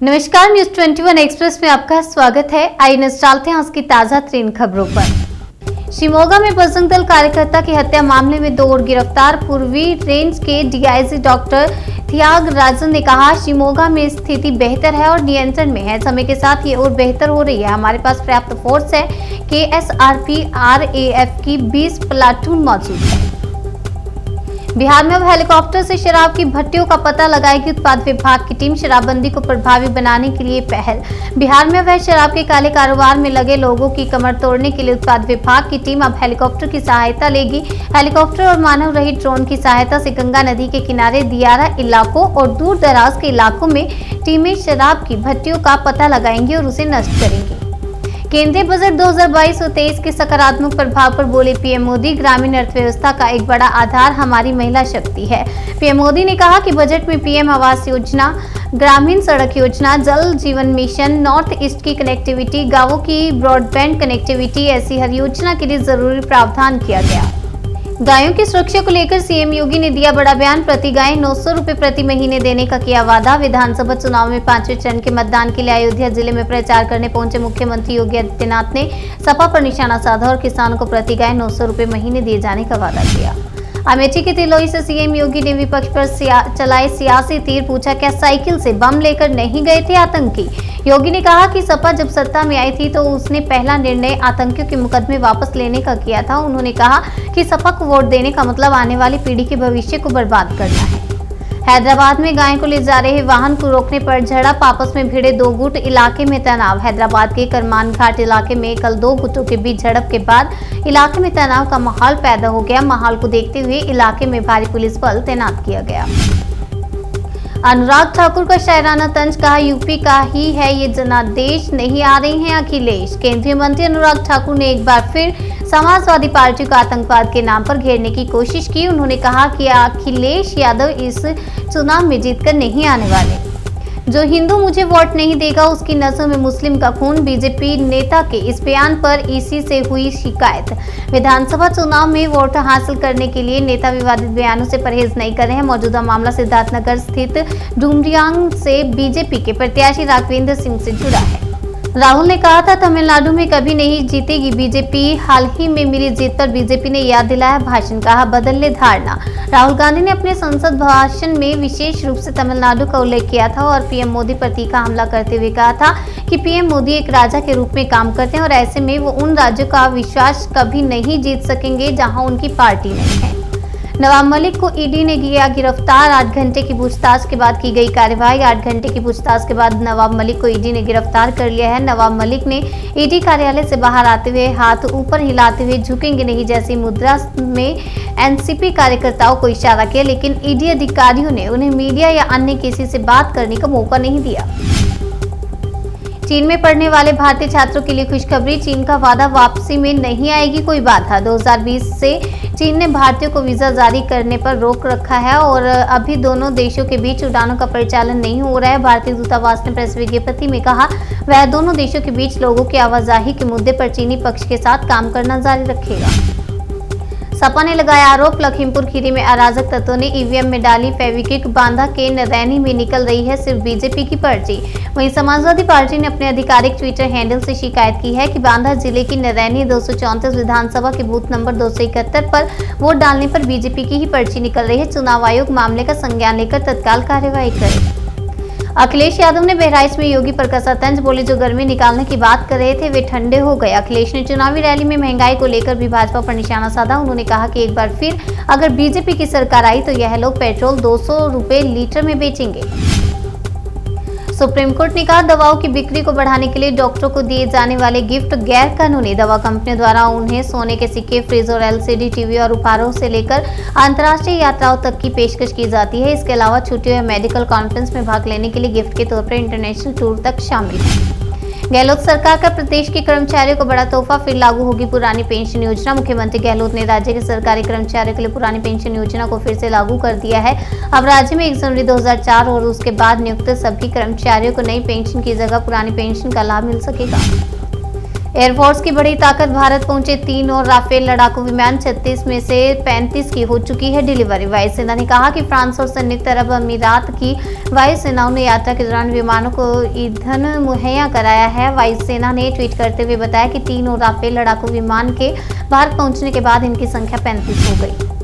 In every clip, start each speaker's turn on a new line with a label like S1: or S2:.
S1: नमस्कार, news 21 express में आपका स्वागत है। आइए नजर डालते हैं आज की ताजा तरीन खबरों पर। शिमोगा में बजरंग दल कार्यकर्ता की हत्या मामले में 2 और गिरफ्तार। पूर्वी रेंज के डीआईजी डॉक्टर त्यागराजन ने कहा, शिमोगा में स्थिति बेहतर है और नियंत्रण में है। समय के साथ ये और बेहतर हो रही है। हमारे पास पर्याप्त फोर्स है। केएसआरपी आरएएफ की 20 प्लाटून मौजूद है। बिहार में अब हेलीकॉप्टर से शराब की भट्टियों का पता लगाएगी उत्पाद विभाग की टीम। शराबबंदी को प्रभावी बनाने के लिए पहल। बिहार में अवैध शराब के काले कारोबार में लगे लोगों की कमर तोड़ने के लिए उत्पाद विभाग की टीम अब हेलीकॉप्टर की सहायता लेगी। हेलीकॉप्टर और मानव रहित ड्रोन की सहायता से गंगा नदी के किनारे दियारा इलाकों और दूर दराज के इलाकों में टीमें शराब की भट्टियों का पता लगाएंगी और उसे नष्ट करेंगी। केंद्रीय बजट 2022 और 23 के सकारात्मक प्रभाव पर बोले पीएम मोदी, ग्रामीण अर्थव्यवस्था का एक बड़ा आधार हमारी महिला शक्ति है। पीएम मोदी ने कहा कि बजट में पीएम आवास योजना, ग्रामीण सड़क योजना, जल जीवन मिशन, नॉर्थ ईस्ट की कनेक्टिविटी, गांवों की ब्रॉडबैंड कनेक्टिविटी, ऐसी हर योजना के लिए जरूरी प्रावधान किया गया। गायों की सुरक्षा को लेकर सीएम योगी ने दिया बड़ा बयान। प्रति गाय 900 रुपए प्रति महीने देने का किया वादा। विधानसभा चुनाव में 5वें चरण के मतदान के लिए अयोध्या जिले में प्रचार करने पहुंचे मुख्यमंत्री योगी आदित्यनाथ ने सपा पर निशाना साधा और किसानों को प्रति गाय 900 रुपए महीने दिए जाने का वादा किया। अमेठी के तिलोई से सीएम योगी ने विपक्ष पर चलाए सियासी तीर। पूछा, क्या साइकिल से बम लेकर नहीं गए थे आतंकी? योगी ने कहा कि सपा जब सत्ता में आई थी तो उसने पहला निर्णय आतंकियों के मुकदमे वापस लेने का किया था। उन्होंने कहा कि सपा को वोट देने का मतलब आने वाली पीढ़ी के भविष्य को बर्बाद करना है। हैदराबाद में गाय को ले जा रहे वाहन को रोकने पर झड़प। आपस में भिड़े 2 गुट, इलाके में तनाव। हैदराबाद के करमान घाट इलाके में कल 2 गुटों के बीच झड़प के बाद इलाके में तनाव का माहौल पैदा हो गया। माहौल को देखते हुए इलाके में भारी पुलिस बल तैनात किया गया। अनुराग ठाकुर का शायराना तंज, कहा यूपी का ही है ये जनादेश, नहीं आ रहे हैं अखिलेश। केंद्रीय मंत्री अनुराग ठाकुर ने एक बार फिर समाजवादी पार्टी को आतंकवाद के नाम पर घेरने की कोशिश की। उन्होंने कहा कि अखिलेश यादव इस चुनाव में जीतकर नहीं आने वाले। जो हिंदू मुझे वोट नहीं देगा उसकी नसों में मुस्लिम का खून। बीजेपी नेता के इस बयान पर ईसी से हुई शिकायत। विधानसभा चुनाव में वोट हासिल करने के लिए नेता विवादित बयानों से परहेज नहीं कर रहे हैं। मौजूदा मामला सिद्धार्थनगर स्थित डुमरियांग से बीजेपी के प्रत्याशी राघवेंद्र सिंह से जुड़ा है। राहुल ने कहा था तमिलनाडु में कभी नहीं जीतेगी बीजेपी। हाल ही में मिली जीत पर बीजेपी ने याद दिलाया भाषण। कहा, बदल ले धारणा। राहुल गांधी ने अपने संसद भाषण में विशेष रूप से तमिलनाडु का उल्लेख किया था और पीएम मोदी पर तीखा हमला करते हुए कहा था कि पीएम मोदी एक राजा के रूप में काम करते हैं और ऐसे में वो उन राज्यों का विश्वास कभी नहीं जीत सकेंगे जहां उनकी पार्टी नहीं है। नवाब मलिक को ईडी ने किया गिरफ्तार। 8 घंटे की पूछताछ के बाद की गई कार्रवाई। 8 घंटे की पूछताछ के बाद नवाब मलिक को ईडी ने गिरफ्तार कर लिया है। नवाब मलिक ने ईडी कार्यालय से बाहर आते हुए हाथ ऊपर हिलाते हुए झुकेंगे नहीं जैसी मुद्रा में एनसीपी कार्यकर्ताओं को इशारा किया, लेकिन ईडी अधिकारियों ने उन्हें मीडिया या अन्य किसी से बात करने का मौका नहीं दिया। चीन में पढ़ने वाले भारतीय छात्रों के लिए खुशखबरी। चीन का वादा, वापसी में नहीं आएगी कोई बाधा। 2020 से चीन ने भारतीयों को वीजा जारी करने पर रोक रखा है और अभी दोनों देशों के बीच उड़ानों का परिचालन नहीं हो रहा है। भारतीय दूतावास ने प्रेस विज्ञप्ति में कहा, वह दोनों देशों के बीच लोगों की आवाजाही के मुद्दे पर चीनी पक्ष के साथ काम करना जारी रखेगा। सपा ने लगाया आरोप, लखीमपुर खीरी में अराजक तत्वों ने ईवीएम में डाली फेविक्विक। बांदा के नरैनी में निकल रही है सिर्फ बीजेपी की पर्ची। वहीं समाजवादी पार्टी ने अपने आधिकारिक ट्विटर हैंडल से शिकायत की है कि बांदा जिले की नरैनी 234 विधानसभा के बूथ नंबर 271 पर वोट डालने पर बीजेपी की ही पर्ची निकल रही है। चुनाव आयोग मामले का संज्ञान लेकर तत्काल कार्रवाई करे। अखिलेश यादव ने बहराइच में योगी पर कसा तंज। बोले, जो गर्मी निकालने की बात कर रहे थे वे ठंडे हो गए। अखिलेश ने चुनावी रैली में महंगाई को लेकर भी भाजपा पर निशाना साधा। उन्होंने कहा कि एक बार फिर अगर बीजेपी की सरकार आई तो यह लोग पेट्रोल 200 रुपए लीटर में बेचेंगे। सुप्रीम कोर्ट ने कहा, दवाओं की बिक्री को बढ़ाने के लिए डॉक्टरों को दिए जाने वाले गिफ्ट गैर कानूनी। दवा कंपनियों द्वारा उन्हें सोने के सिक्के, फ्रिज और एलसीडी टीवी और उपहारों से लेकर अंतर्राष्ट्रीय यात्राओं तक की पेशकश की जाती है। इसके अलावा छुट्टियों या मेडिकल कॉन्फ्रेंस में भाग लेने के लिए गिफ्ट के तौर पर इंटरनेशनल टूर तक शामिल है। गहलोत सरकार का प्रदेश के कर्मचारियों को बड़ा तोहफा, फिर लागू होगी पुरानी पेंशन योजना। मुख्यमंत्री गहलोत ने राज्य के सरकारी कर्मचारियों के लिए पुरानी पेंशन योजना को फिर से लागू कर दिया है। अब राज्य में 1 जनवरी 2004 और उसके बाद नियुक्त सभी कर्मचारियों को नई पेंशन की जगह पुरानी पेंशन का लाभ मिल सकेगा। एयरफोर्स की बड़ी ताकत भारत पहुंचे 3 और राफेल लड़ाकू विमान 36 में से 35 की हो चुकी है डिलीवरी। वायुसेना ने कहा कि फ्रांस और संयुक्त अरब अमीरात की वायुसेनाओं ने यात्रा के दौरान विमानों को ईंधन मुहैया कराया है। वायुसेना ने ट्वीट करते हुए बताया कि 3 और राफेल लड़ाकू विमान के भारत पहुंचने के बाद इनकी संख्या 35 हो गई।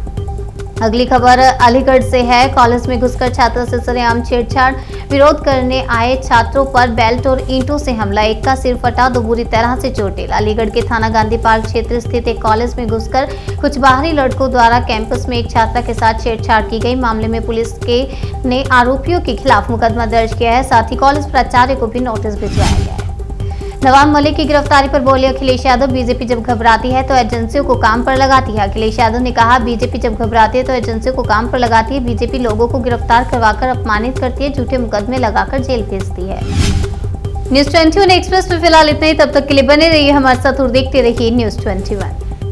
S1: अगली खबर अलीगढ़ से है। कॉलेज में घुसकर छात्रों से सरेआम छेड़छाड़, विरोध करने आए छात्रों पर बेल्ट और ईंटों से हमला, एक का सिर फटा, 2 बुरी तरह से चोटिल। अलीगढ़ के थाना गांधी पार्क क्षेत्र स्थित एक कॉलेज में घुसकर कुछ बाहरी लड़कों द्वारा कैंपस में एक छात्रा के साथ छेड़छाड़ की गई। मामले में पुलिस ने आरोपियों के खिलाफ मुकदमा दर्ज किया है। साथ ही कॉलेज प्राचार्य को भी नोटिस भिजवाया गया है। नवाब मलिक की गिरफ्तारी पर बोले अखिलेश यादव, बीजेपी जब घबराती है तो एजेंसियों को काम पर लगाती है। अखिलेश यादव ने कहा, बीजेपी जब घबराती है तो एजेंसियों को काम पर लगाती है। बीजेपी लोगों को गिरफ्तार करवाकर अपमानित करती है, झूठे मुकदमे लगाकर जेल भेजती है। न्यूज़ 21 एक्सप्रेस में फिलहाल इतना ही। तब तक के लिए बने रहिए हमारे साथ और देखते रहिए न्यूज़ 21।